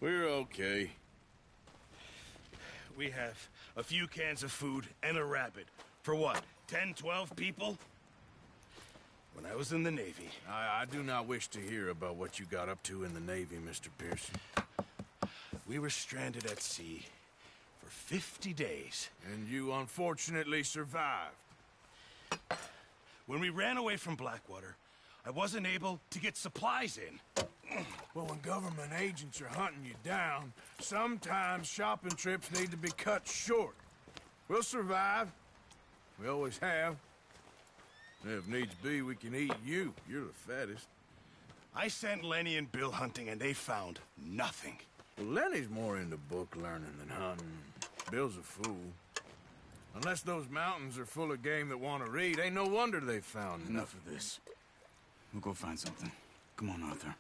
We're okay. We have a few cans of food and a rabbit. For what, 10, 12 people? When I was in the Navy... I do not wish to hear about what you got up to in the Navy, Mr. Pearson. We were stranded at sea for 50 days. And you unfortunately survived. When we ran away from Blackwater, I wasn't able to get supplies in. Well, when government agents are hunting you down, sometimes shopping trips need to be cut short. We'll survive. We always have. If needs be, we can eat you. You're the fattest. I sent Lenny and Bill hunting, and they found nothing. Well, Lenny's more into book learning than hunting. Bill's a fool. Unless those mountains are full of game that want to read, ain't no wonder they found Enough of this. We'll go find something. Come on, Arthur.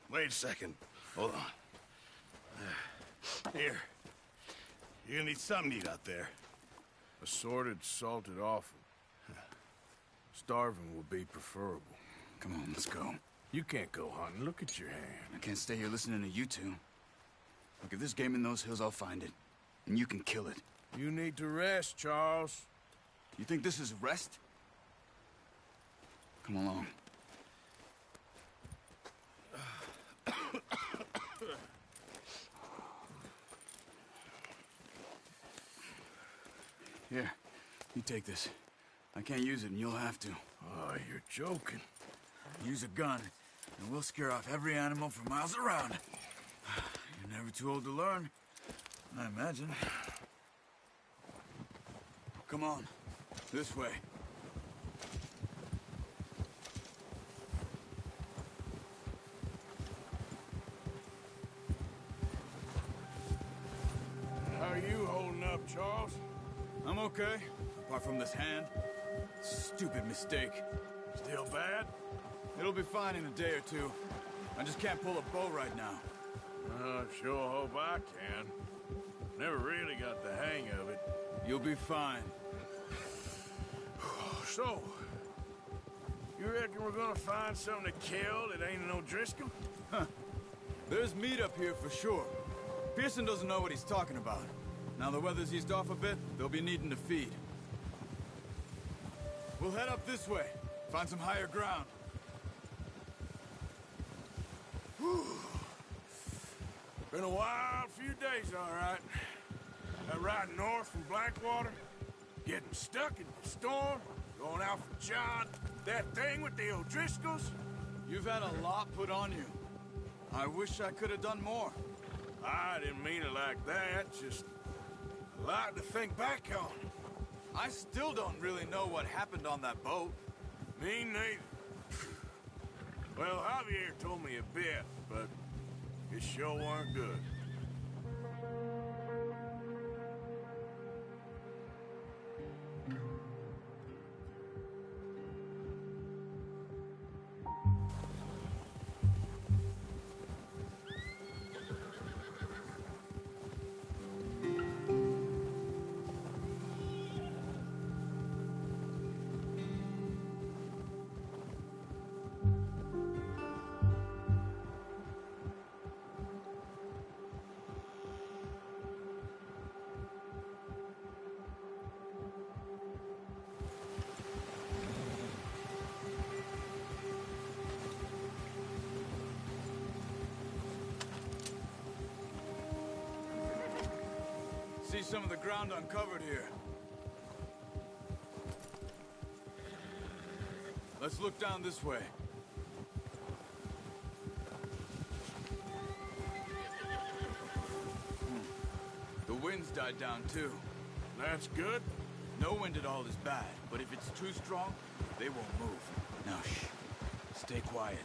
Wait a second. Hold on. Here. You're gonna need something to eat out there. Assorted, salted offal. Starving will be preferable. Come on, let's go. You can't go hunting. Look at your hand. I can't stay here listening to you two. Look, if there's game in those hills, I'll find it. And you can kill it. You need to rest, Charles. You think this is rest? Come along. Here, you take this. I can't use it, and you'll have to. Oh, you're joking. Use a gun, and we'll scare off every animal for miles around. You're never too old to learn, I imagine. Come on, this way. How are you holding up, Charles? I'm okay, apart from this hand. Stupid mistake. Still bad? It'll be fine in a day or two. I just can't pull a bow right now. I sure hope I can. Never really got the hang of it. You'll be fine. So, you reckon we're gonna find something to kill that ain't no Driscoll? Huh. There's meat up here for sure. Pearson doesn't know what he's talking about. Now the weather's eased off a bit, they'll be needing to feed. We'll head up this way. Find some higher ground. Whew. Been a wild few days, all right. That ride north from Blackwater, getting stuck in the storm, going out for John, that thing with the O'Driscolls. You've had a lot put on you. I wish I could have done more. I didn't mean it like that, just a lot to think back on. I still don't really know what happened on that boat. Me neither. Well, Javier told me a bit, but it sure weren't good. See some of the ground uncovered here. Let's look down this way. The wind's died down too. That's good. No wind at all is bad, but if it's too strong, they won't move. Now shh. Stay quiet.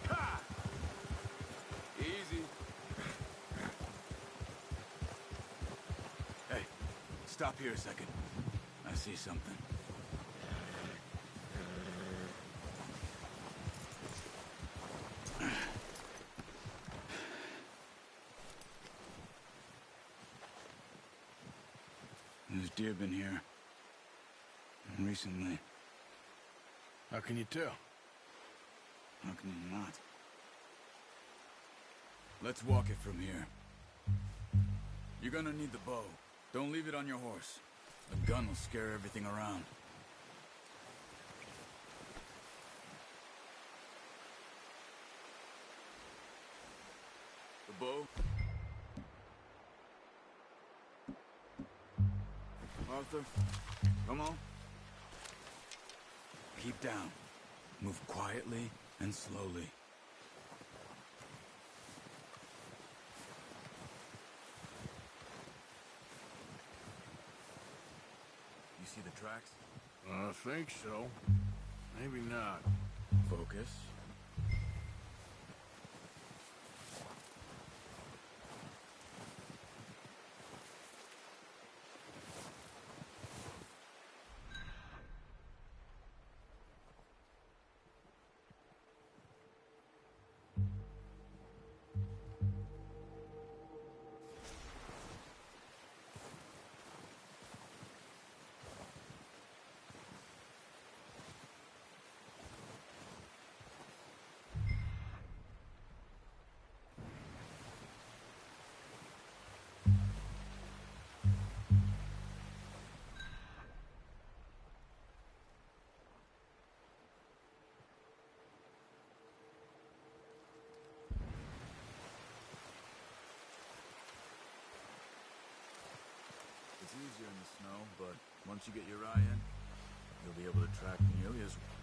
Ha! Easy. Hey, stop here a second. I see something. There's deer been here. Recently. How can you tell? How can you not? Let's walk it from here. You're gonna need the bow. Don't leave it on your horse. The gun will scare everything around. The bow. Arthur, come on. Keep down. Move quietly and slowly. You see the tracks? I think so. Maybe not. Focus. It's easier in the snow, but once you get your eye in, you'll be able to track nearly as well.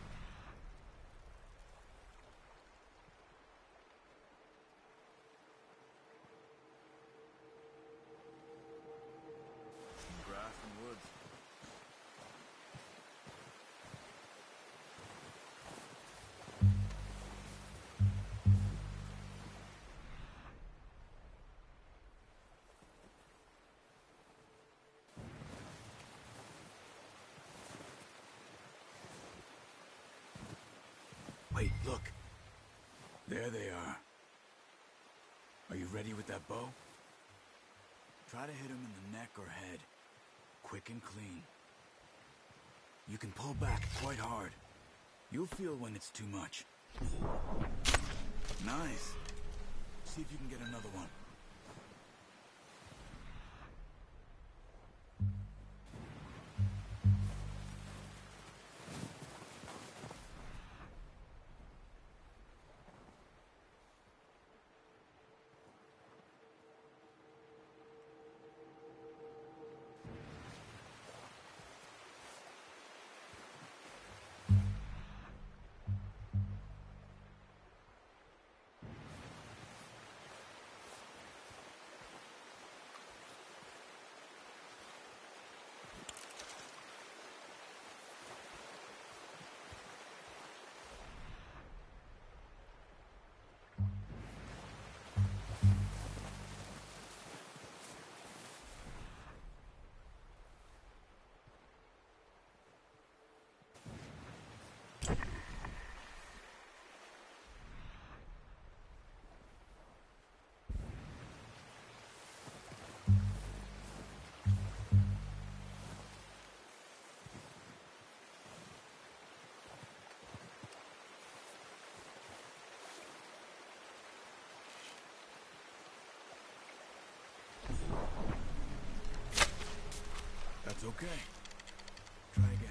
Some grass and woods. Wait, look. There they are. Are you ready with that bow? Try to hit him in the neck or head. Quick and clean. You can pull back quite hard. You'll feel when it's too much. Nice. See if you can get another one. That's okay. Try again.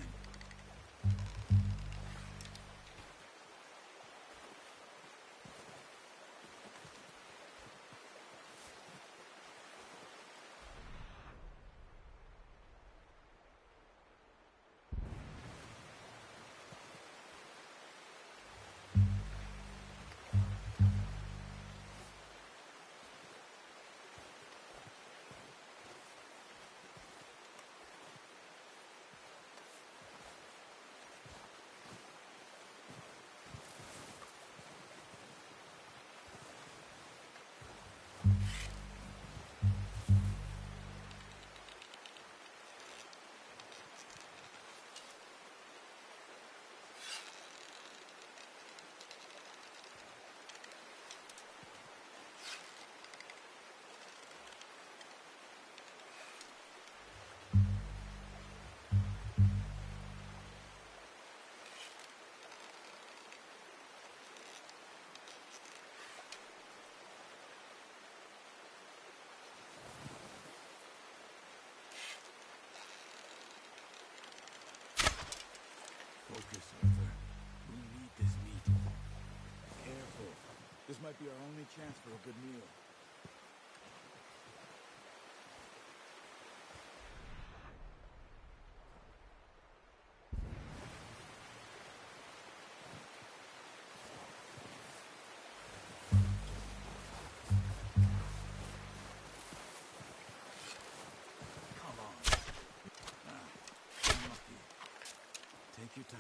Focus, Arthur. We need this meat. Careful. This might be our only chance for a good meal. Take your time.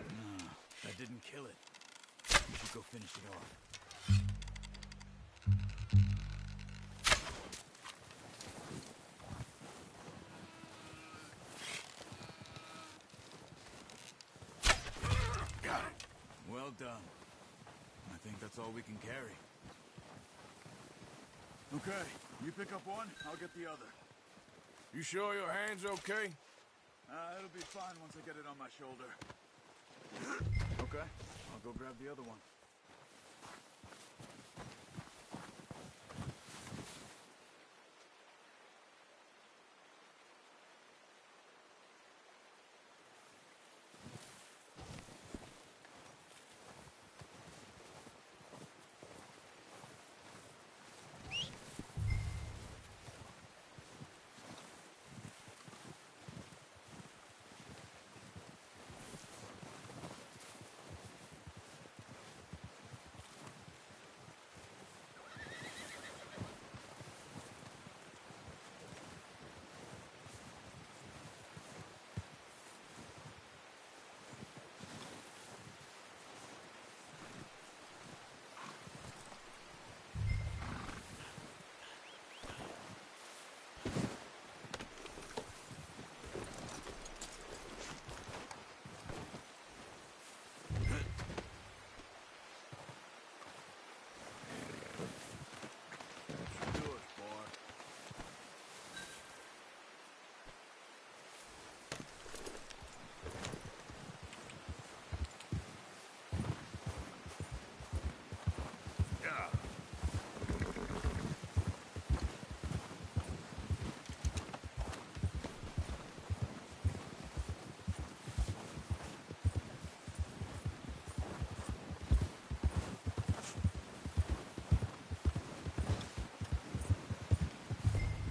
No, that didn't kill it. We should go finish it off. Well done. I think that's all we can carry. Okay, you pick up one, I'll get the other. You sure your hand's okay? It'll be fine once I get it on my shoulder. Okay, I'll go grab the other one.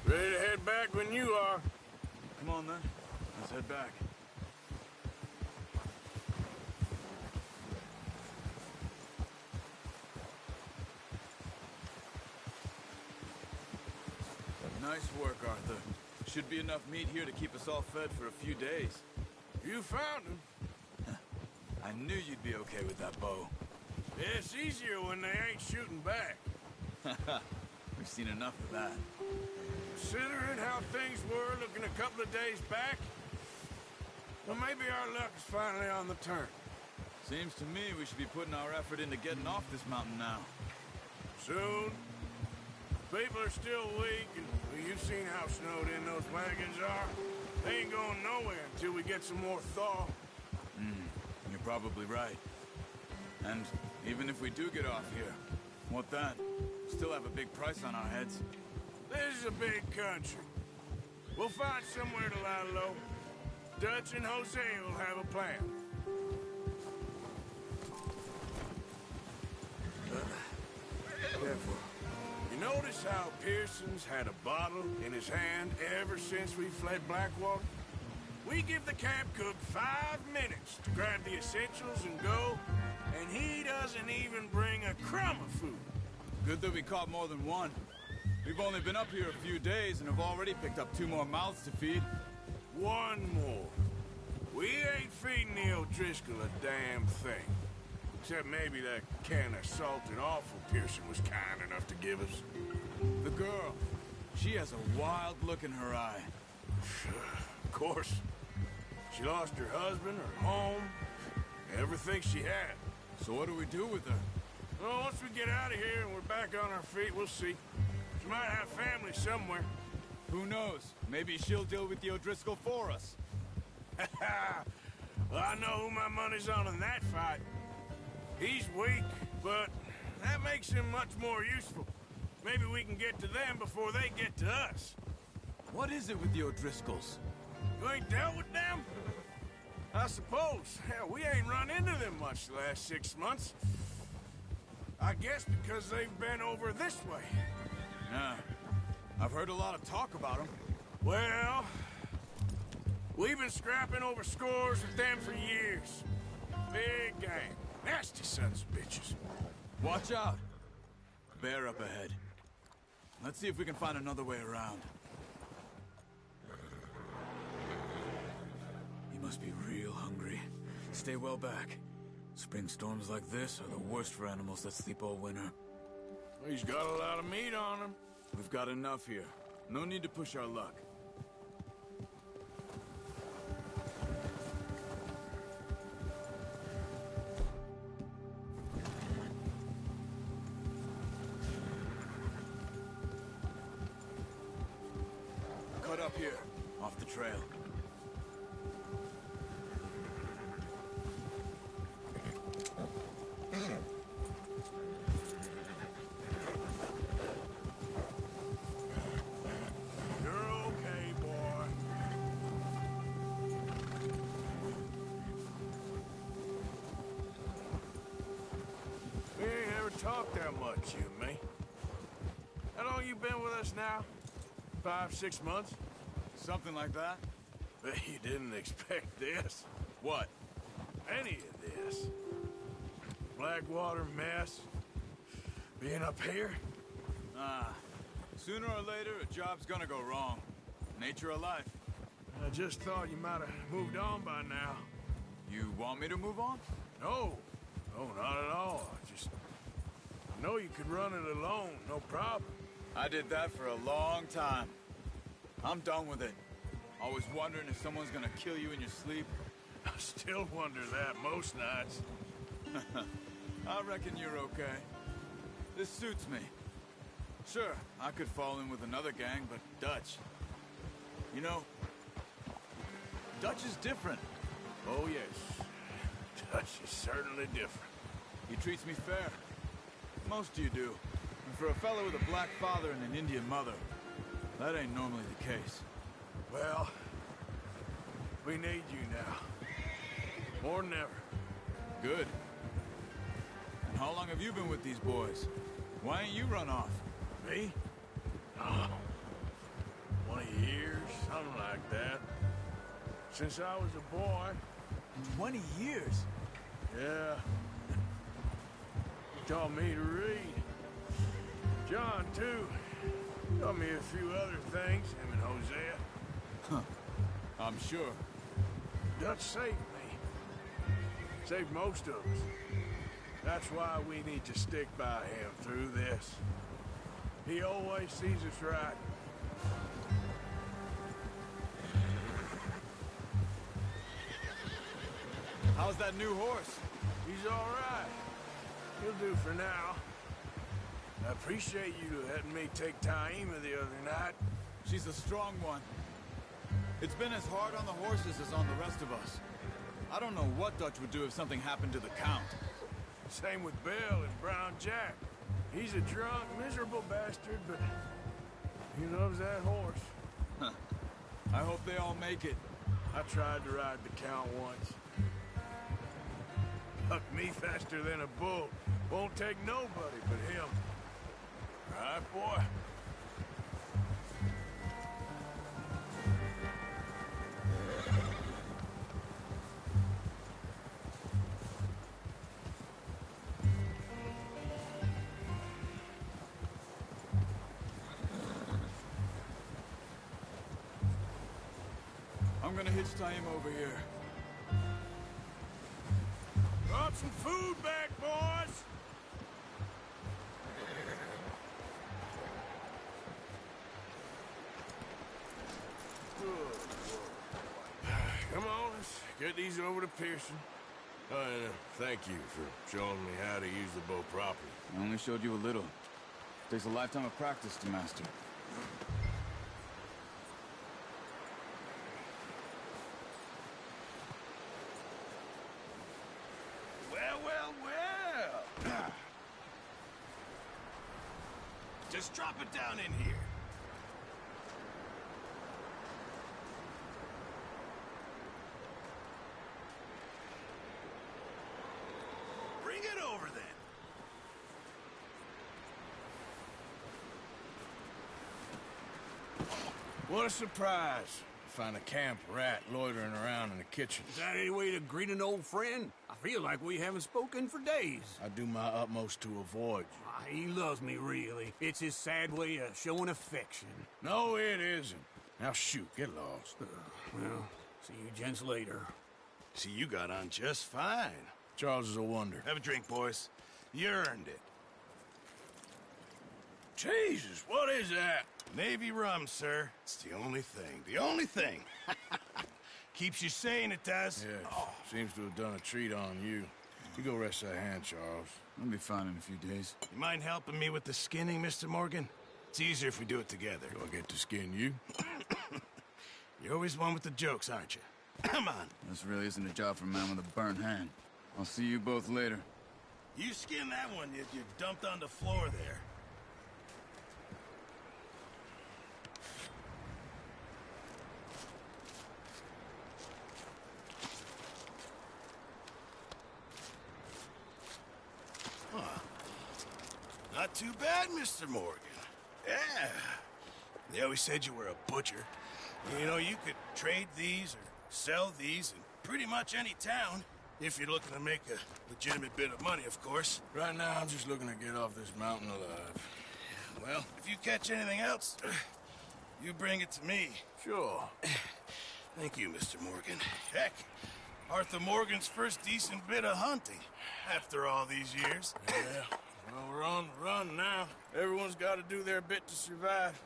Ready to head back when you are. Come on, then. Let's head back. Nice work, Arthur. Should be enough meat here to keep us all fed for a few days. You found him. I knew you'd be okay with that bow. It's easier when they ain't shooting back. We've seen enough of that. Considering how things were looking a couple of days back, well, maybe our luck is finally on the turn. Seems to me we should be putting our effort into getting off this mountain now. Soon. People are still weak, and well, you've seen how snowed in those wagons are. They ain't going nowhere until we get some more thaw. You're probably right. And even if we do get off here, what then? Still have a big price on our heads. This is a big country. We'll find somewhere to lie low. Dutch and Jose will have a plan. Careful. You notice how Pearson's had a bottle in his hand ever since we fled Blackwater? We give the camp cook 5 minutes to grab the essentials and go, and he doesn't even bring a crumb of food. Good that we caught more than one. We've only been up here a few days and have already picked up 2 more mouths to feed. 1 more. We ain't feeding the O'Driscoll a damn thing. Except maybe that can of salted offal Pearson was kind enough to give us. The girl. She has a wild look in her eye. Of course. She lost her husband, her home, everything she had. So what do we do with her? Well, once we get out of here and we're back on our feet, we'll see. She might have family somewhere. Who knows? Maybe she'll deal with the O'Driscoll for us. Well, I know who my money's on in that fight. He's weak, but that makes him much more useful. Maybe we can get to them before they get to us. What is it with the O'Driscolls? You ain't dealt with them? I suppose. Hell, we ain't run into them much the last 6 months. I guess because they've been over this way. Yeah. I've heard a lot of talk about them. Well, we've been scrapping over scores with them for years. Big gang. Nasty sons of bitches. Watch out. Bear up ahead. Let's see if we can find another way around. You must be real hungry. Stay well back. Spring storms like this are the worst for animals that sleep all winter. He's got a lot of meat on him. We've got enough here. No need to push our luck. Cut up here, off the trail. You're okay, boy. We ain't ever talked that much, you and me. How long you been with us now? 5, 6 months? Something like that? Bet you didn't expect this. What? Any of this. Blackwater mess. Being up here? Sooner or later, a job's gonna go wrong. Nature of life. I just thought you might have moved on by now. You want me to move on? No. No, not at all. I know you could run it alone, no problem. I did that for a long time. I'm done with it. Always wondering if someone's gonna kill you in your sleep. I still wonder that most nights. I reckon you're okay. This suits me. Sure, I could fall in with another gang, but Dutch... You know, Dutch is different. Oh, yes. Dutch is certainly different. He treats me fair. Most of you do. And for a fellow with a black father and an Indian mother, that ain't normally the case. Well, we need you now. More than ever. Good. And how long have you been with these boys? Why ain't you run off? Me? Oh, 20 years, something like that. Since I was a boy. 20 years? Yeah. He taught me to read. John, too. Taught me a few other things, him and Hosea. Huh. I'm sure. Dutch saved me. Saved most of us. That's why we need to stick by him through this. He always sees us right. How's that new horse? He's all right. He'll do for now. I appreciate you letting me take Taima the other night. She's a strong one. It's been as hard on the horses as on the rest of us. I don't know what Dutch would do if something happened to the Count. Same with Bill and Brown Jack. He's a drunk, miserable bastard, but he loves that horse. Huh. I hope they all make it. I tried to ride the Count once. Hucked me faster than a bull. Won't take nobody but him. Right, boy? I'm gonna hitch Taima over here. Brought some food back, boys! Good. Come on, let's get these over to Pearson. Thank you for showing me how to use the bow properly. I only showed you a little. Takes a lifetime of practice to master. Well. Just drop it down in here. Bring it over then. What a surprise. Find a camp rat loitering around in the kitchen. Is that any way to greet an old friend? I feel like we haven't spoken for days. I do my utmost to avoid you. He loves me, really. It's his sad way of showing affection. No, it isn't. Now shoot, get lost. Well, see you gents later. See, you got on just fine. Charles is a wonder. Have a drink, boys. You earned it. Jesus, what is that? Navy rum, sir. It's the only thing. The only thing. Keeps you sane, it does. Yes, seems to have done a treat on you. You go rest that hand, Charles. I'll be fine in a few days. You mind helping me with the skinning, Mr. Morgan? It's easier if we do it together. Do I get to skin you? You're always one with the jokes, aren't you? Come on. This really isn't a job for a man with a burnt hand. I'll see you both later. You skin that one you dumped on the floor there. Not too bad, Mr. Morgan. Yeah. They always said you were a butcher. You know, you could trade these or sell these in pretty much any town, if you're looking to make a legitimate bit of money, of course. Right now, I'm just looking to get off this mountain alive. Well, if you catch anything else, you bring it to me. Sure. Thank you, Mr. Morgan. Heck, Arthur Morgan's first decent bit of hunting, after all these years. Yeah. Well, we're on the run now. Everyone's got to do their bit to survive.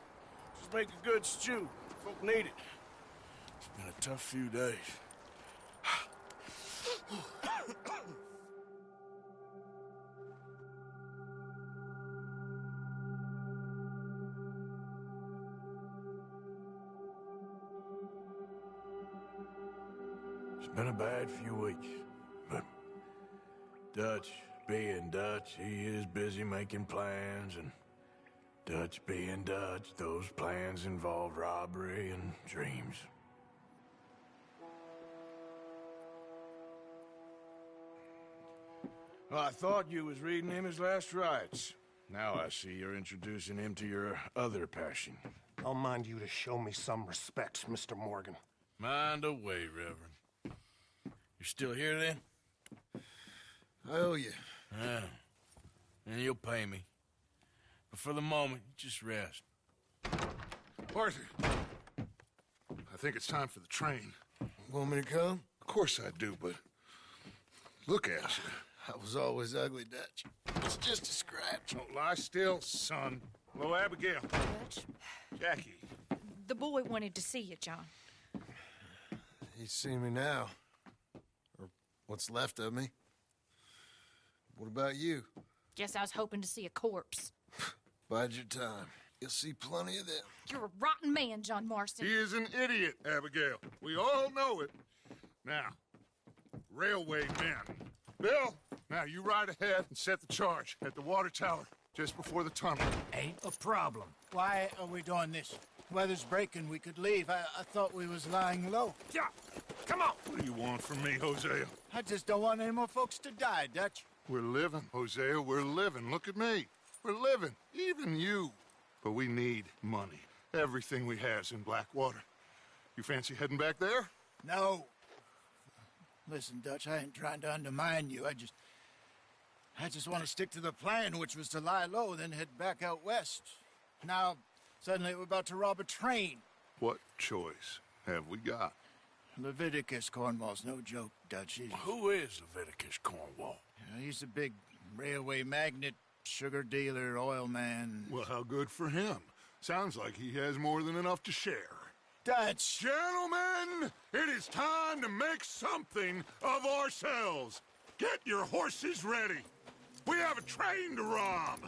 Just make a good stew. Folk need it. It's been a tough few days. It's been a bad few weeks, but Dutch being Dutch, he is busy making plans, and Dutch being Dutch, those plans involve robbery and dreams. Well, I thought you was reading him his last rites. Now I see you're introducing him to your other passion. I'll mind you to show me some respect, Mr. Morgan. Mind away, Reverend. You're still here, then? I owe you. Yeah. And you'll pay me. But for the moment, just rest. Arthur, I think it's time for the train. Want me to come? Of course I do, but look at you. I was always ugly, Dutch. It's just a scratch. Don't lie still, son. Hello, Abigail. Dutch, Jackie. the boy wanted to see you, John. He's seen me now. Or what's left of me. What about you? Guess I was hoping to see a corpse. Bide your time. You'll see plenty of them. You're a rotten man, John Marston. He is an idiot, Abigail. We all know it. Now, railway men. Bill, now you ride ahead and set the charge at the water tower just before the tunnel. Ain't a problem. Why are we doing this? Weather's breaking. We could leave. I thought we was lying low. Yeah, come on. What do you want from me, Hosea? I just don't want any more folks to die, Dutch. We're living, Hosea. We're living. Look at me. We're living. Even you. But we need money. Everything we has in Blackwater. You fancy heading back there? No. Listen, Dutch, I ain't trying to undermine you. I just want to stick to the plan, which was to lie low, then head back out west. Now, suddenly we're about to rob a train. What choice have we got? Leviticus Cornwall's no joke, Dutch. Who is Leviticus Cornwall? He's a big railway magnate, sugar dealer, oil man. Well, how good for him. Sounds like he has more than enough to share. Dutch! Gentlemen, it is time to make something of ourselves. Get your horses ready. We have a train to rob.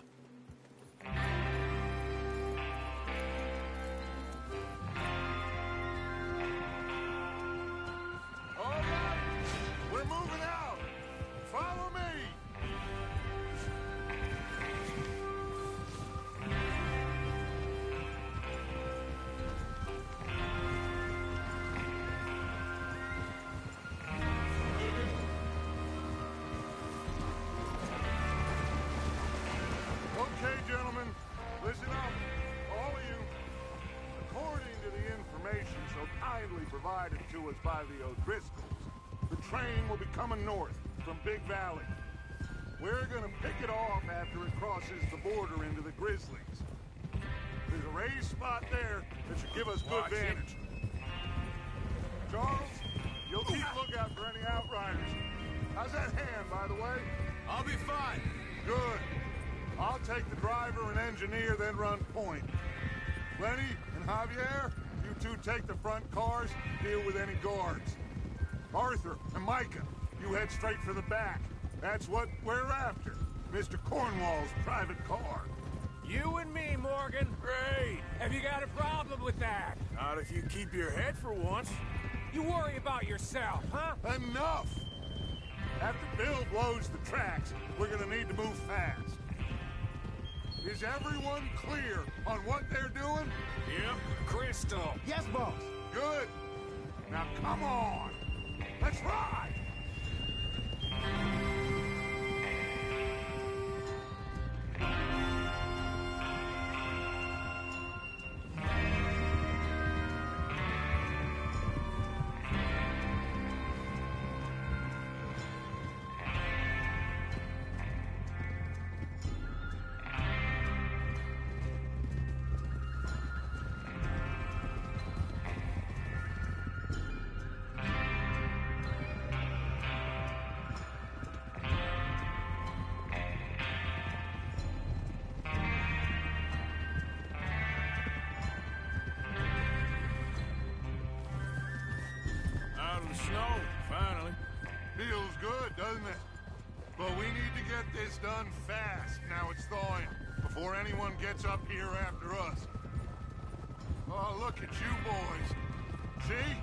All right, we're moving out. Follow me. Okay, gentlemen, listen up, all of you. According to the information so kindly provided to us by the O'Driscolls, the train will be coming north from Big Valley. We're gonna pick it off after it crosses the border into the Grizzlies. There's a raised spot there that should give us good vantage. Charles, you'll keep lookout for any outriders. How's that hand, by the way? I'll be fine. Good. I'll take the driver and engineer, then run point. Lenny and Javier, you two take the front cars, deal with any guards. Arthur and Micah, you head straight for the back. That's what we're after. Mr. Cornwall's private car. You and me, Morgan. Great. Have you got a problem with that? Not if you keep your head for once. You worry about yourself, huh? Enough! After Bill blows the tracks, we're gonna need to move fast. Is everyone clear on what they're doing? Yep. Crystal. Yes, boss. Good. Now come on. Let's ride. Out of the snow, finally. Feels good, doesn't it? But we need to get this done fast. Now it's thawing, before anyone gets up here after us. Oh, look at you boys. See?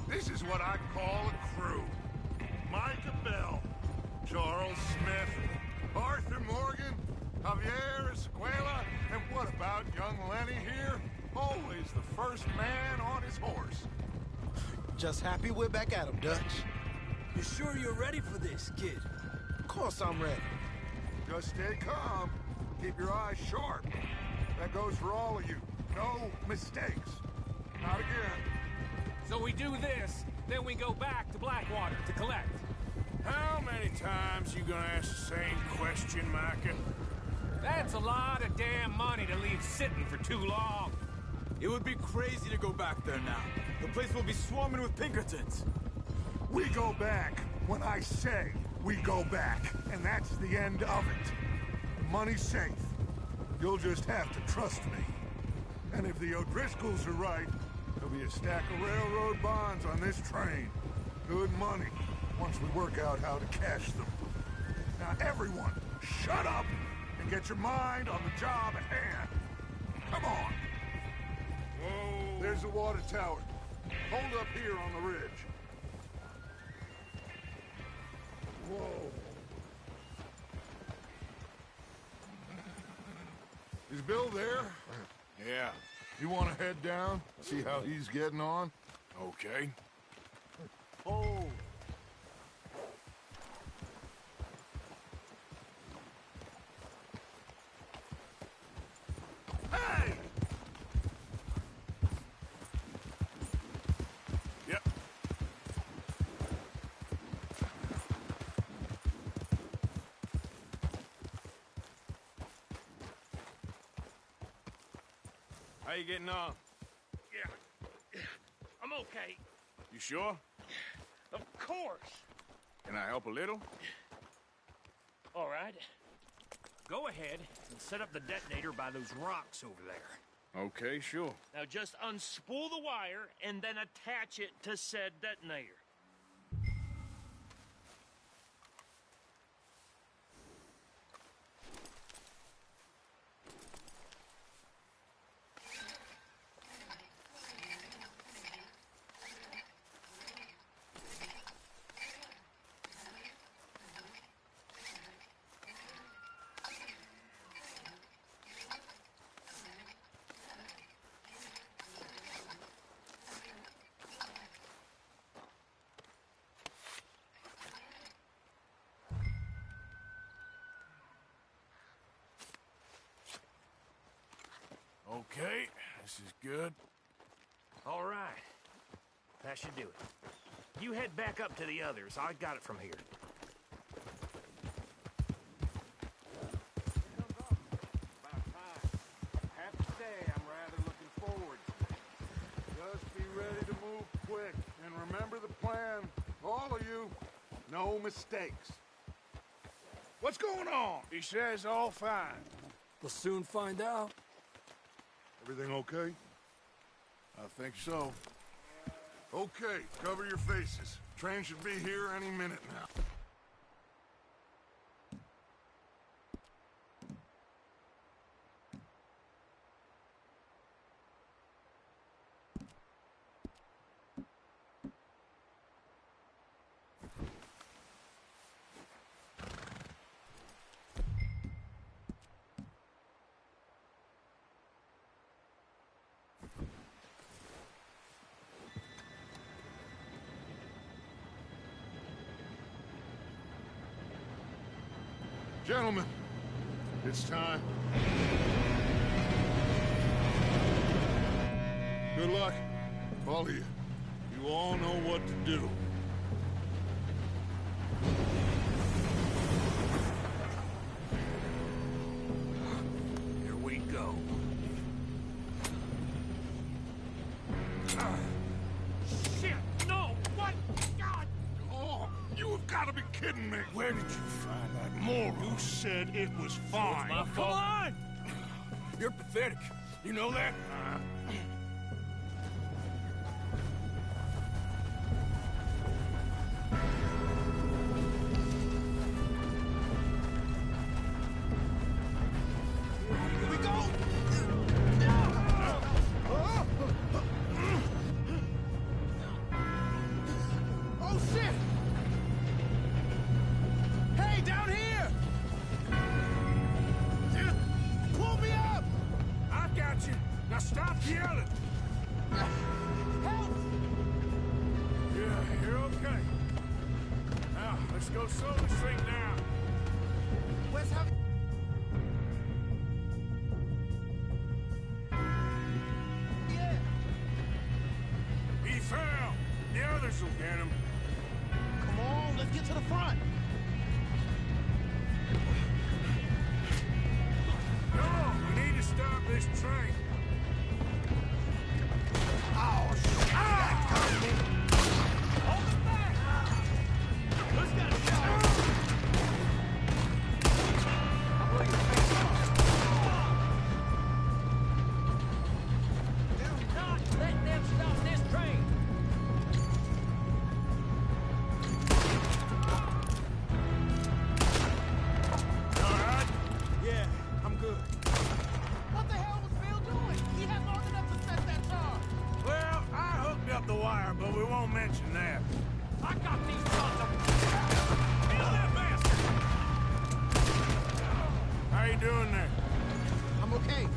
This is what I call a crew. Micah Bell, Charles Smith, Arthur Morgan, Javier Escuela, and what about young Lenny here? Always the first man on his horse. Just happy we're back at 'em, Dutch. You sure you're ready for this, kid? Of course I'm ready. Just stay calm. Keep your eyes sharp. That goes for all of you. No mistakes. Not again. So we do this, then we go back to Blackwater to collect. How many times you gonna ask the same question, Micah? That's a lot of damn money to leave sitting for too long. It would be crazy to go back there now. The place will be swarming with Pinkertons. We go back when I say we go back, and that's the end of it. The money's safe. You'll just have to trust me. And if the O'Driscolls are right, there'll be a stack of railroad bonds on this train. Good money, once we work out how to cash them. Now everyone, shut up and get your mind on the job at hand. Come on. Whoa. There's the water tower. Hold up here on the ridge. Whoa. Is Bill there? Yeah. You want to head down? See how he's getting on? Okay. Oh. Hey! Yep. How you getting on? Yeah. I'm okay. You sure? Of course. Can I help a little? All right. Go ahead and set up the detonator by those rocks over there. Okay, sure. Now just unspool the wire and then attach it to said detonator. Okay, this is good. All right. That should do it. You head back up to the others. I got it from here. About time. I have to say, I'm rather looking forward to it. Just be ready to move quick, and remember the plan. All of you, no mistakes. What's going on? He says all fine. We'll soon find out. Everything okay? I think so. Okay, cover your faces. Train should be here any minute now. Gentlemen, it's time. Good luck, all of you. You all know what to do. Here we go. Shit! No! What? God! Oh, you have got to be kidding me. Where did you find that moron? You said it was fine. Come on! You're pathetic. You know that? Here we go. Oh, shit! Hey, down here! Pull me up! I got you. Now stop yelling. Help! Yeah, you're okay. Now, let's go slowly straight down. Where's how? Yeah. He fell. The others will get him. Come on, let's get to the front. No, we need to stop this train. Oh, shit! Hold it back! Who's got a shot? Do not let them stop this train! All right? Yeah, I'm good. What the hell was Bill doing? He had long enough to set that charge. Well, I hooked up the wire, but we won't mention that. I got these sons of... Kill that bastard! How you doing there? I'm okay.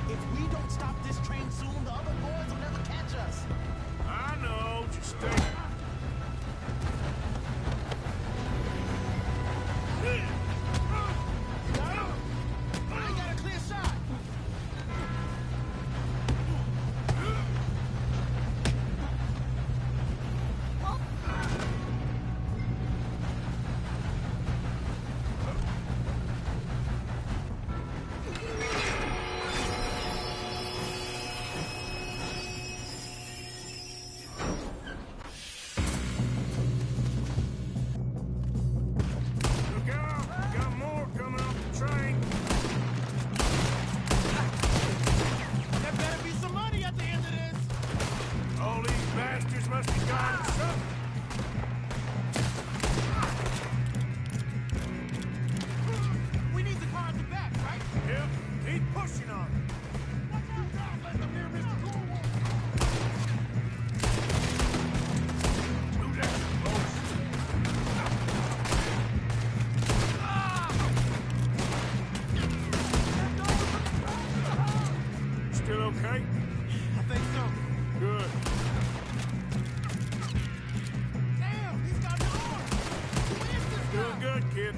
If we don't stop this train soon, the other boys will never catch us. I know, just stay... Got him? I ain't got a clear shot. Look out! We got more coming off the train. There better be some money at the end of this. All these bastards must have gotten something. We need the car at the back, right? Yep, keep pushing on it. Watch out, Tom. Let them hear Mr. Cool One. Do that close. Still okay? I think so. Good. Damn, he's got an arm. Who is this Doing guy? good, kid.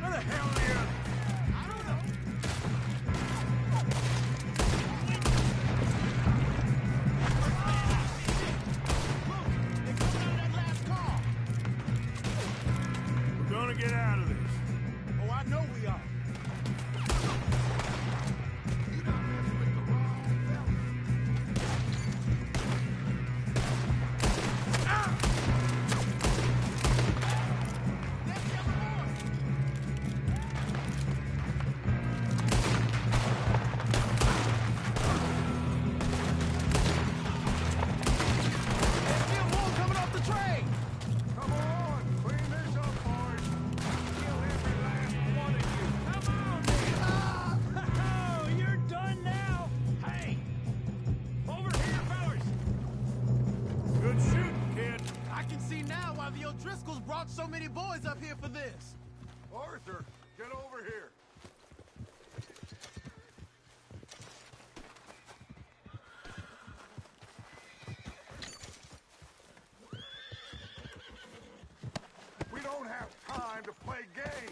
Where the hell are the others? gonna get out of this. Oh, I know we are. You done messed with the wrong fella. Come on, clean this up, boys. Kill every last one of you. Come on, man. Oh, you're done now. Hey, over here, fellas. Good shooting, kid. I can see now why the O'Driscolls brought so many boys up here for this. Arthur, get over here. We don't have time to play games.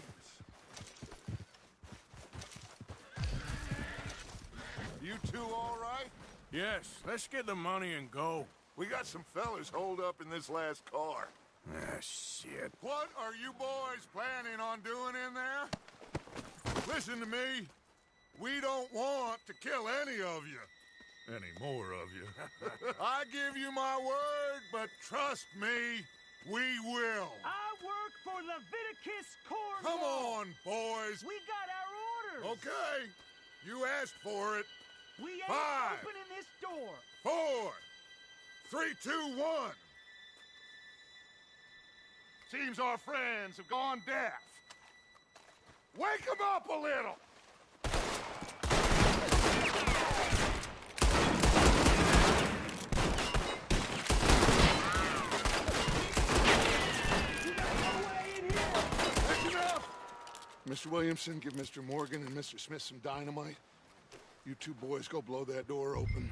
You two all right? Yes, let's get the money and go. We got some fellas holed up in this last car. Ah, shit. What are you boys planning on doing in there? Listen to me. We don't want to kill any of you. Any more of you. I give you my word, but trust me, we will. I work for Leviticus Corps. Come on, boys. We got our orders. Okay. You asked for it. We ain't 5, opening this door. 4, 3, 2, 1. Seems our friends have gone deaf. Wake them up a little. That's enough. Mr. Williamson, give Mr. Morgan and Mr. Smith some dynamite. You two boys go blow that door open.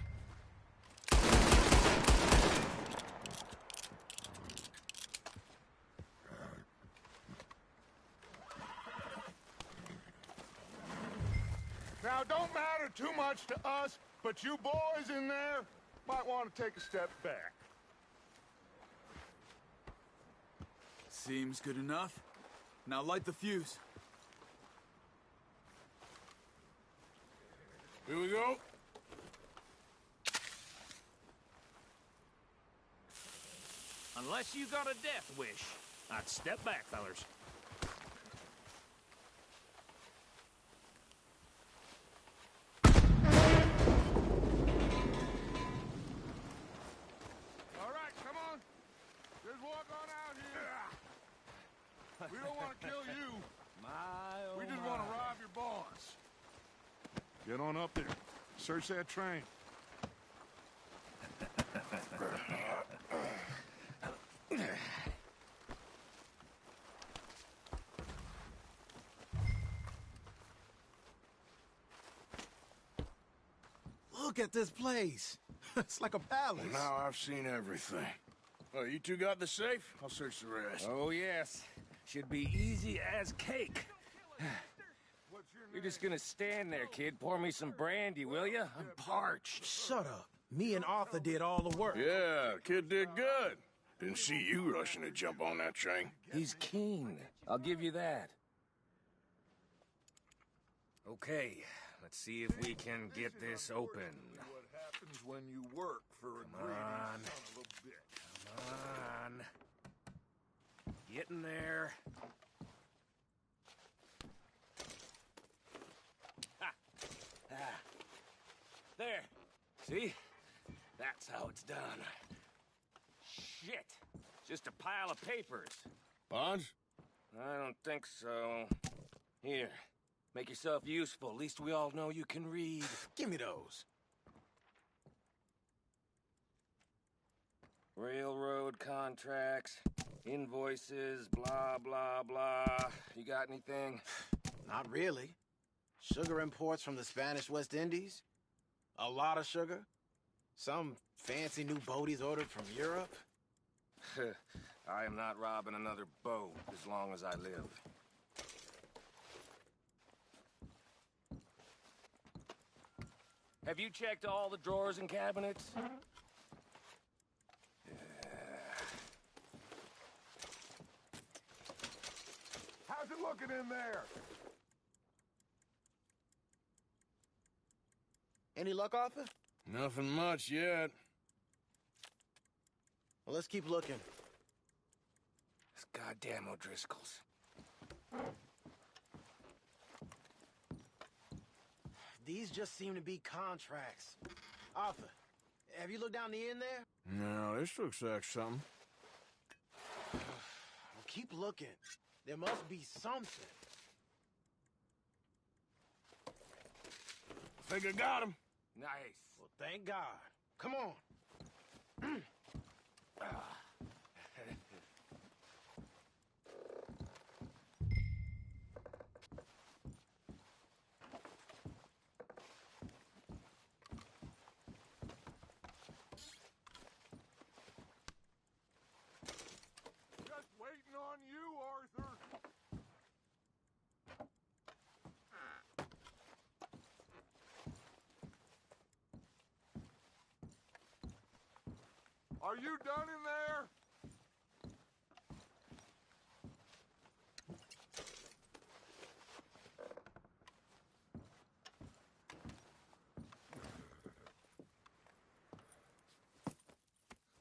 Now, don't matter too much to us, but you boys in there might want to take a step back. Seems good enough. Now light the fuse. Here we go. Unless you got a death wish, I'd step back, fellers. All right, come on. Just walk on out here. We don't want to kill you. We just want to rob your boss. Get on up there. Search that train. Look at this place. It's like a palace. Now I've seen everything. Well, you two got the safe? I'll search the rest. Oh, yes. Should be easy as cake. You're just gonna stand there, kid. Pour me some brandy, will you? I'm parched. Shut up. Me and Arthur did all the work. Yeah, kid did good. Didn't see you rushing to jump on that train. He's keen. I'll give you that. Okay, let's see if we can get this open. What happens when you work for a greedy son of a bitch? Come on. Get in there. There. See? That's how it's done. Shit. Just a pile of papers. Bonds? I don't think so. Here. Make yourself useful. At least we all know you can read. Give me those. Railroad contracts, invoices, blah, blah, blah. You got anything? Not really. Sugar imports from the Spanish West Indies. A lot of sugar. Some fancy new boat he's ordered from Europe. I am not robbing another boat as long as I live. Have you checked all the drawers and cabinets? it looking in there? Any luck, Arthur? Nothing much yet. Well, let's keep looking. This goddamn O'Driscolls. These just seem to be contracts. Arthur, have you looked down the end there? No, this looks like something. Well, keep looking. There must be something. Think I got him. Nice. Well, thank God. Come on. Just waiting on you, Arthur. Are you done in there?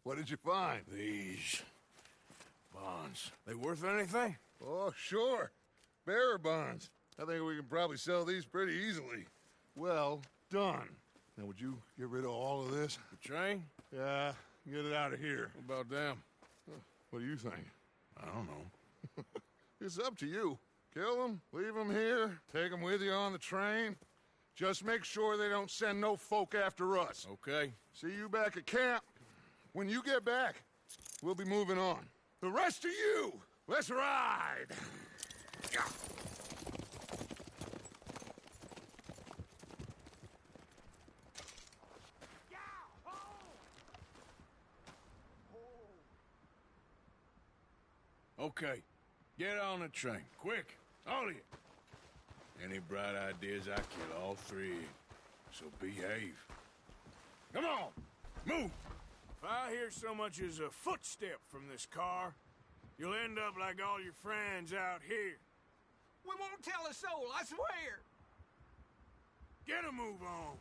What did you find? These bonds. They worth anything? Oh, sure. Bearer bonds. I think we can probably sell these pretty easily. Well done. Now, would you get rid of all of this? The train? Yeah, get it out of here. What about them? What do you think? I don't know. It's up to you. Kill them, leave them here, take them with you on the train. Just make sure they don't send no folk after us. Okay. See you back at camp. When you get back, we'll be moving on. The rest of you, let's ride! Okay. Get on the train. Quick. All of you. Any bright ideas, I kill all three. So behave. Come on. Move. If I hear so much as a footstep from this car, you'll end up like all your friends out here. We won't tell a soul, I swear. Get a move on.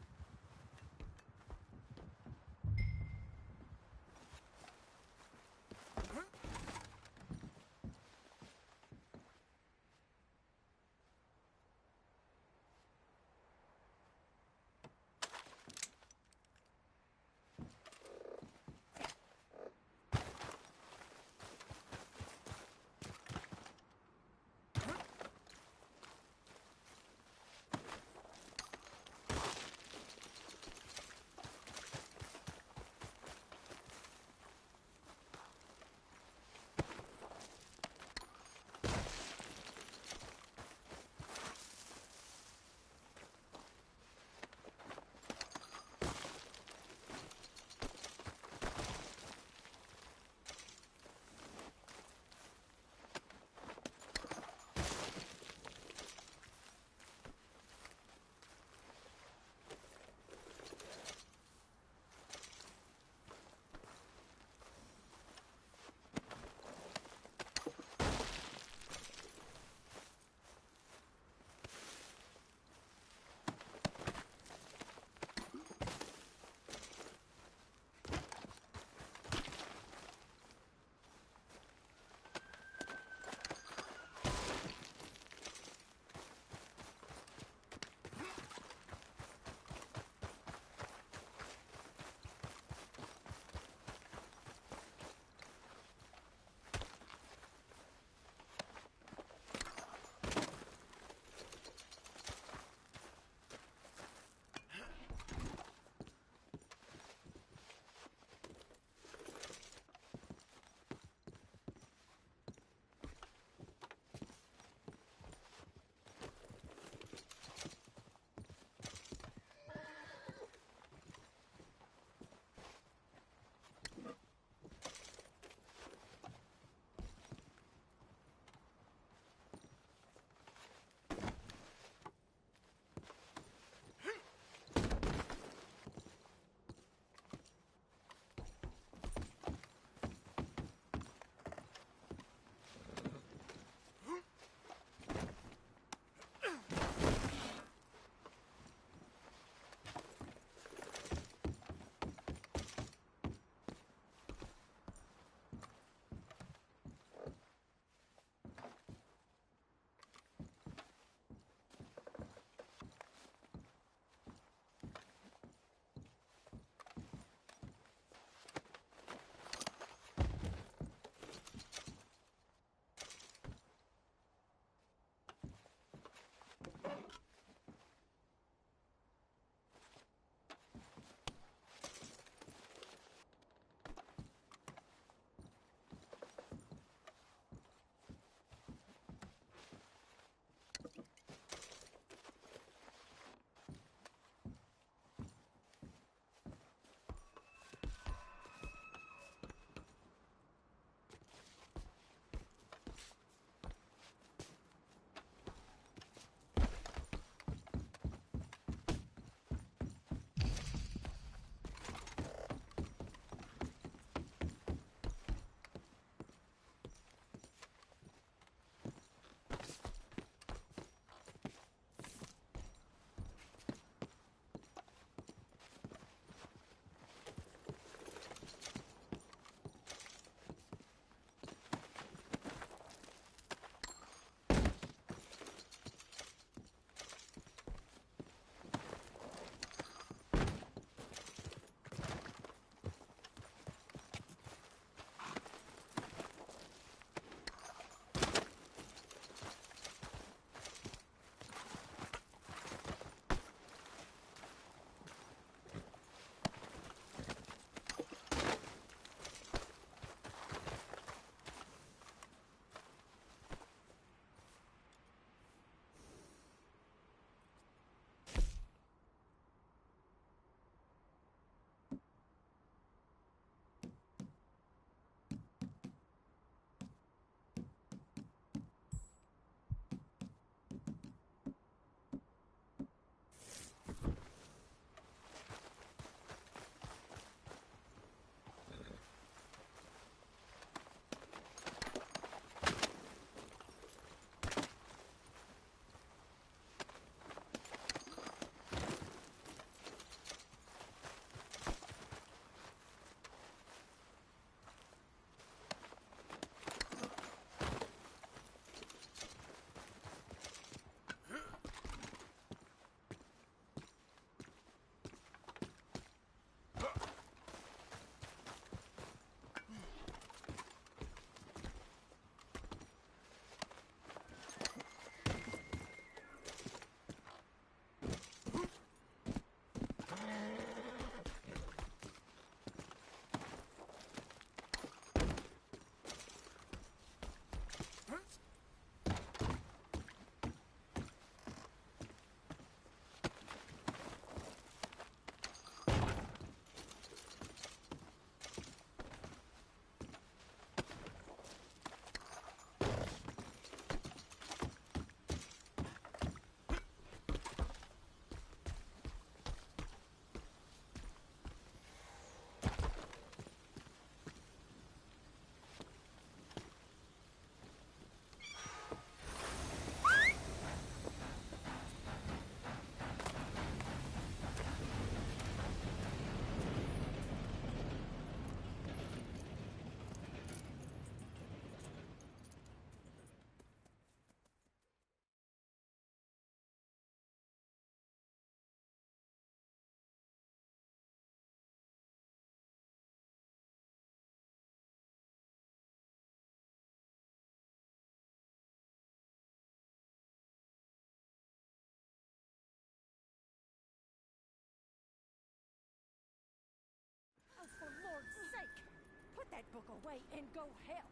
that book away and go help.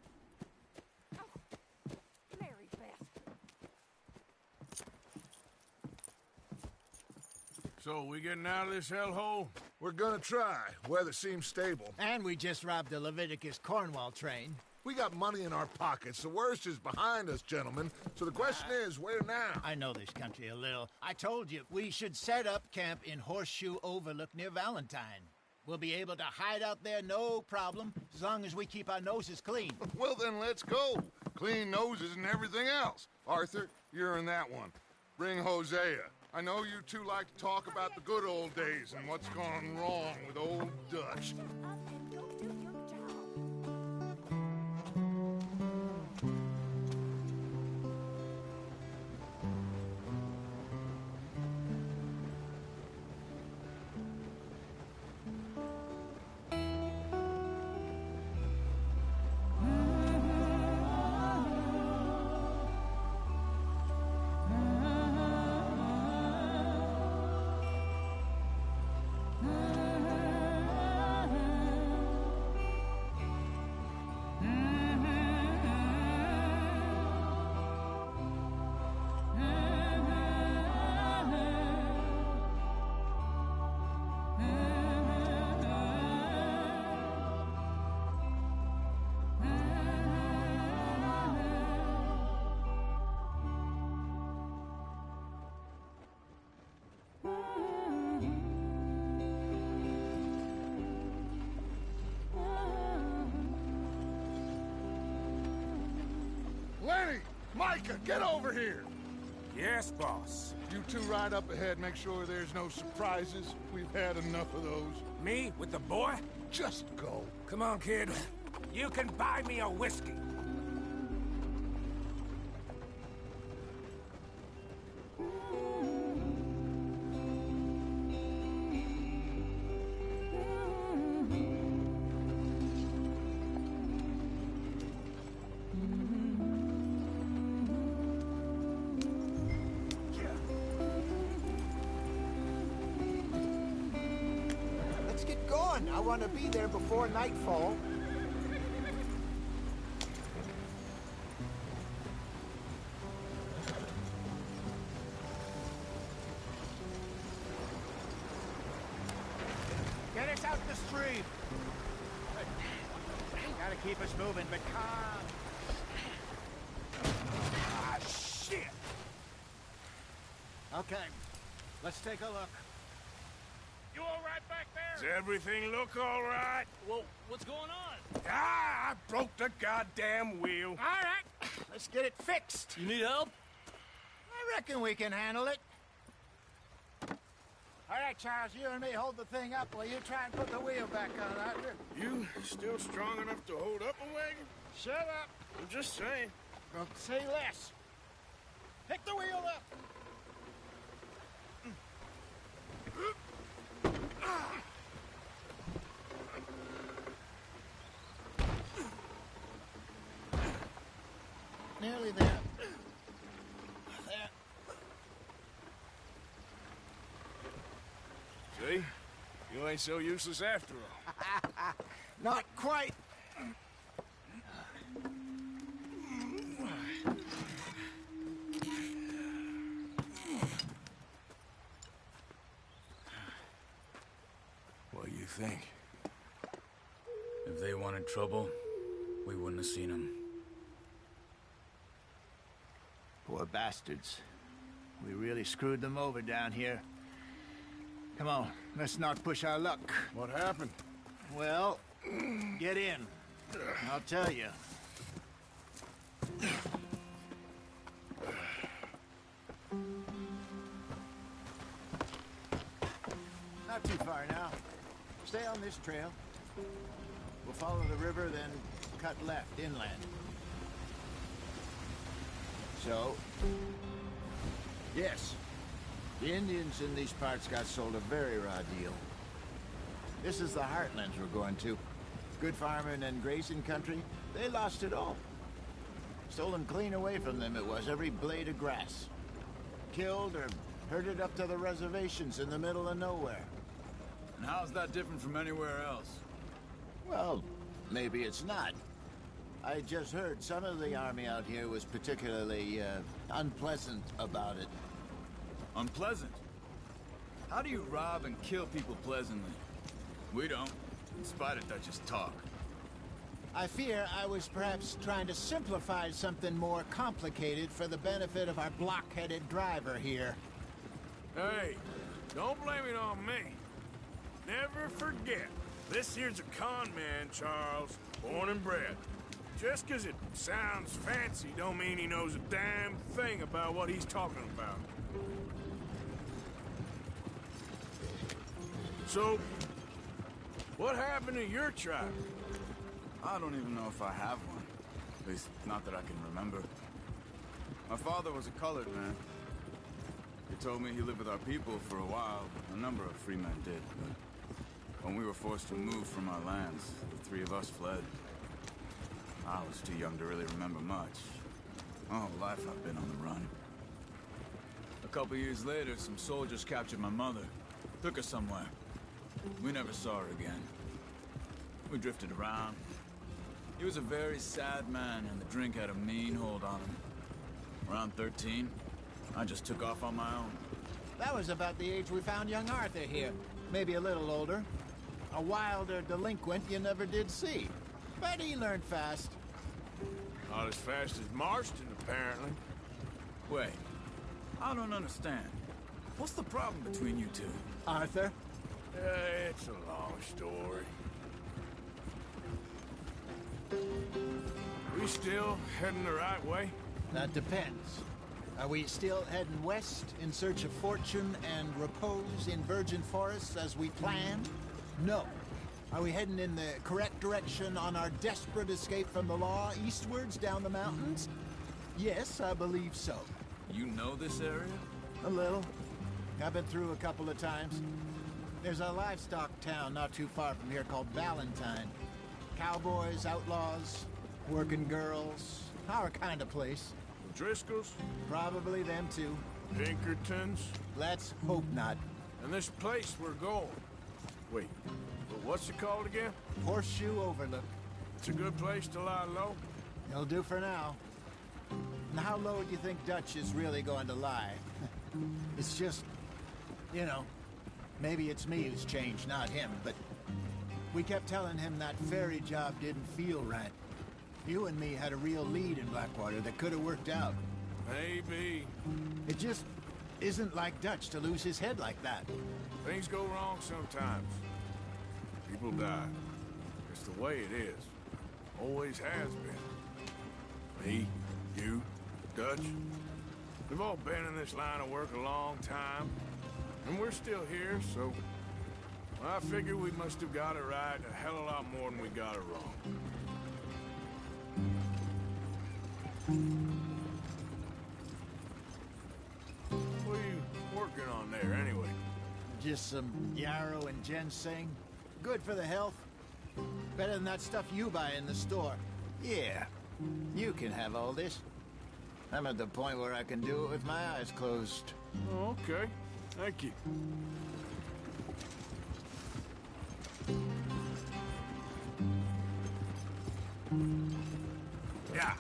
Oh, Mary Beth. So, we getting out of this hellhole? We're gonna try. Weather seems stable. And we just robbed the Leviticus Cornwall train. We got money in our pockets. The worst is behind us, gentlemen. So the question is, where now? I know this country a little. I told you, we should set up camp in Horseshoe Overlook near Valentine. We'll be able to hide out there, no problem, as long as we keep our noses clean. Well, then let's go. Clean noses and everything else. Arthur, you're in that one. Bring Hosea. I know you two like to talk about the good old days and what's gone wrong with old Dutch. Lenny! Micah, get over here! Yes, boss. You two ride up ahead, make sure there's no surprises. We've had enough of those. Me with the boy? Just go. Come on, kid. You can buy me a whiskey. I want to be there before nightfall. Get us out the stream. Gotta keep us moving, but calm. Ah, shit! Okay, let's take a look. You all right back there? Does everything look all right? Well, what's going on? Ah, I broke the goddamn wheel. All right, let's get it fixed. You need help? I reckon we can handle it. All right, Charles, you and me hold the thing up while you try and put the wheel back on, Arthur. You still strong enough to hold up a wagon? Shut up. I'm just saying. Don't say less. Pick the wheel up. Nearly there. There. See? You ain't so useless after all. Not quite. What do you think? If they wanted trouble, we wouldn't have seen them. Poor bastards. We really screwed them over down here. Come on, let's not push our luck. What happened? Well, get in. I'll tell you. Not too far now. Stay on this trail. We'll follow the river, then cut left inland. So, yes, the Indians in these parts got sold a very raw deal. This is the heartlands we're going to. Good farming and grazing country, they lost it all. Stolen clean away from them it was, every blade of grass. Killed or herded up to the reservations in the middle of nowhere. And how's that different from anywhere else? Well, maybe it's not. I just heard some of the army out here was particularly, unpleasant about it. Unpleasant? How do you rob and kill people pleasantly? We don't, in spite of Dutch's talk. I fear I was perhaps trying to simplify something more complicated for the benefit of our block-headed driver here. Hey, don't blame it on me. Never forget, this here's a con man, Charles, born and bred. Just 'cause it sounds fancy don't mean he knows a damn thing about what he's talking about. So, what happened to your tribe? I don't even know if I have one. At least, not that I can remember. My father was a colored man. He told me he lived with our people for a while. A number of free men did, but when we were forced to move from our lands, the three of us fled. I was too young to really remember much. My whole life I've been on the run. A couple years later, some soldiers captured my mother. Took her somewhere. We never saw her again. We drifted around. He was a very sad man, and the drink had a mean hold on him. Around 13, I just took off on my own. That was about the age we found young Arthur here. Maybe a little older. A wilder delinquent you never did see. But he learned fast. Not as fast as Marston, apparently. Wait, I don't understand. What's the problem between you two? Arthur? It's a long story. We still heading the right way? That depends. Are we still heading west in search of fortune and repose in virgin forests as we planned? No. Are we heading in the correct direction on our desperate escape from the law eastwards down the mountains? Yes, I believe so. You know this area? A little. I've been through a couple of times. There's a livestock town not too far from here called Valentine. Cowboys, outlaws, working girls, our kind of place. The Driscolls? Probably them too. Pinkertons? Let's hope not. And this place we're going. Wait, but what's it called again? Horseshoe Overlook. It's a good place to lie low? It'll do for now. And how low do you think Dutch is really going to lie? It's just, you know, maybe it's me who's changed, not him, but we kept telling him that ferry job didn't feel right. You and me had a real lead in Blackwater that could have worked out. Maybe. It just isn't like Dutch to lose his head like that. Things go wrong sometimes. People die. It's the way it is. Always has been. Me, you, Dutch. We've all been in this line of work a long time. And we're still here, so I figure we must have got it right a hell of a lot more than we got it wrong. What are you working on there, anyway? Just some yarrow and ginseng. Good for the health. Better than that stuff you buy in the store. Yeah, you can have all this. I'm at the point where I can do it with my eyes closed. Oh, okay. Thank you. Yeah.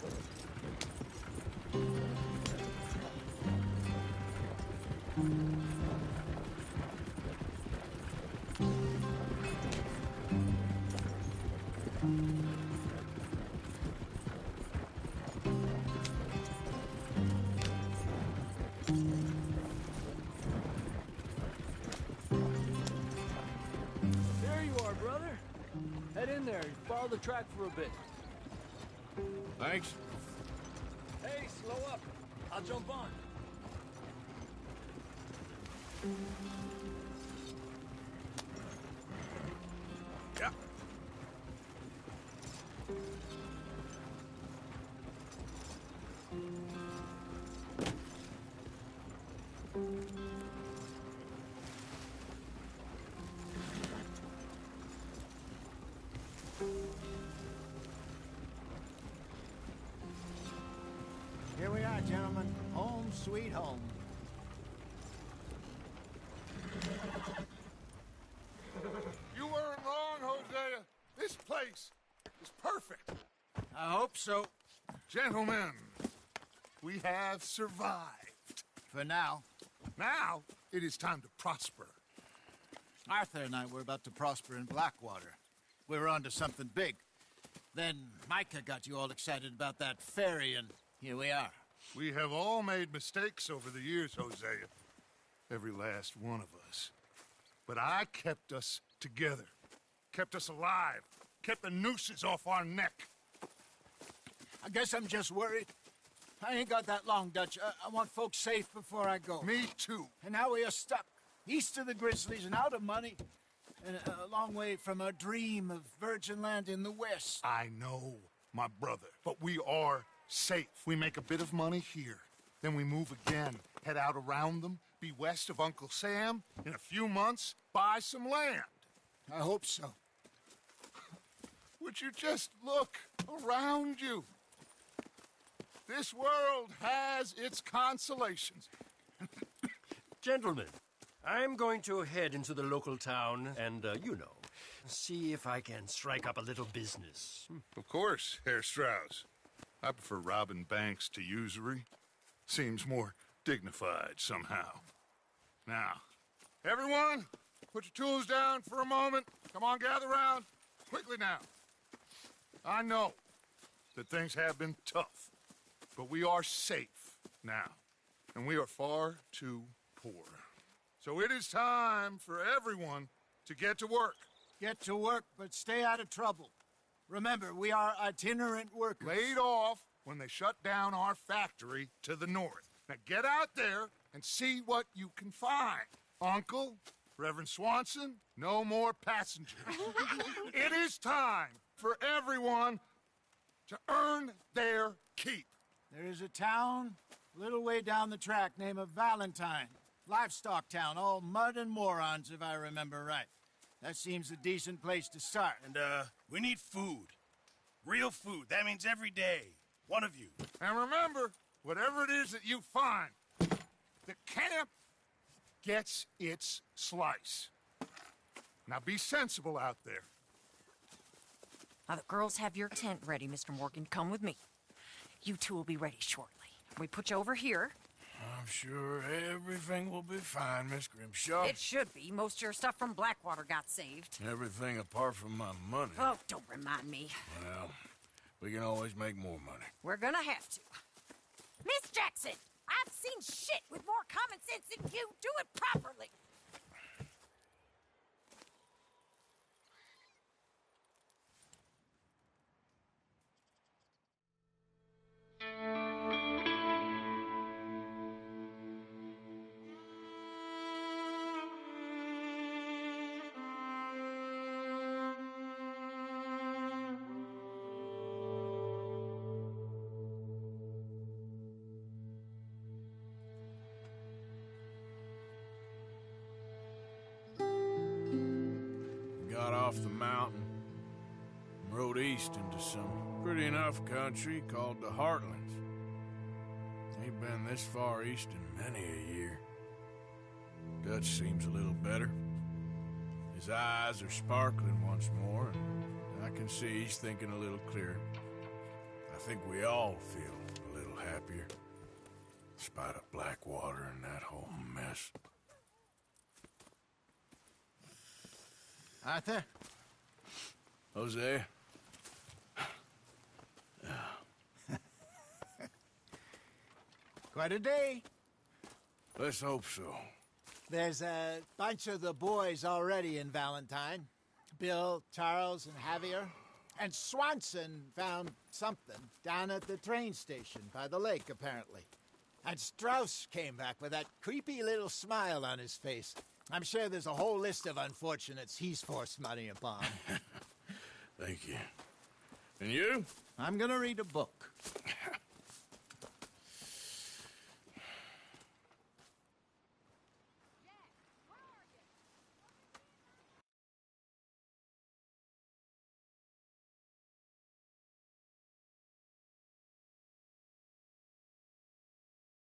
There you are, brother. Head in there and follow the track for a bit. Thanks. Hey, slow up. I'll jump on. Yeah. Here we are, gentlemen. Home sweet home. You weren't wrong, Hosea. This place, the I hope so. Gentlemen, we have survived. For now. Now, it is time to prosper. Arthur and I were about to prosper in Blackwater. We were onto something big. Then Micah got you all excited about that ferry, and here we are. We have all made mistakes over the years, Hosea. Every last one of us. But I kept us together. Kept us alive. Kept the nooses off our neck. I guess I'm just worried. I ain't got that long, Dutch. I want folks safe before I go. Me too. And now we are stuck. East of the Grizzlies and out of money. And a long way from a dream of virgin land in the west. I know, my brother. But we are safe. We make a bit of money here. Then we move again. Head out around them. Be west of Uncle Sam. In a few months, buy some land. I hope so. Would you just look around you? This world has its consolations. Gentlemen, I'm going to head into the local town and, see if I can strike up a little business. Of course, Herr Strauss. I prefer robbing banks to usury. Seems more dignified somehow. Now, everyone, put your tools down for a moment. Come on, gather round. Quickly now. I know that things have been tough, but we are safe now, and we are far too poor. So it is time for everyone to get to work. Get to work, but stay out of trouble. Remember, we are itinerant workers. Laid off when they shut down our factory to the north. Now get out there and see what you can find. Uncle, Reverend Swanson, no more passengers. It is time for everyone to earn their keep. There is a town a little way down the track named Valentine. Livestock town, all mud and morons, if I remember right. That seems a decent place to start. And, we need food. Real food. That means every day. One of you. And remember, whatever it is that you find, the camp gets its slice. Now be sensible out there. Now, the girls have your tent ready, Mr. Morgan. Come with me. You two will be ready shortly. We put you over here. I'm sure everything will be fine, Miss Grimshaw. It should be. Most of your stuff from Blackwater got saved. Everything apart from my money. Oh, don't remind me. Well, we can always make more money. We're gonna have to. Miss Jackson, I've seen shit with more common sense than you. Do it properly. Got off the mountain and rode east into some pretty enough country called the Heartlands. Ain't been this far east in many a year. Dutch seems a little better. His eyes are sparkling once more, and I can see he's thinking a little clearer. I think we all feel a little happier, in spite of Blackwater and that whole mess. Arthur? Jose? Quite a day. Let's hope so. There's a bunch of the boys already in Valentine. Bill, Charles, and Javier. And Swanson found something down at the train station by the lake, apparently. And Strauss came back with that creepy little smile on his face. I'm sure there's a whole list of unfortunates he's forced money upon. Thank you. And you? I'm gonna read a book.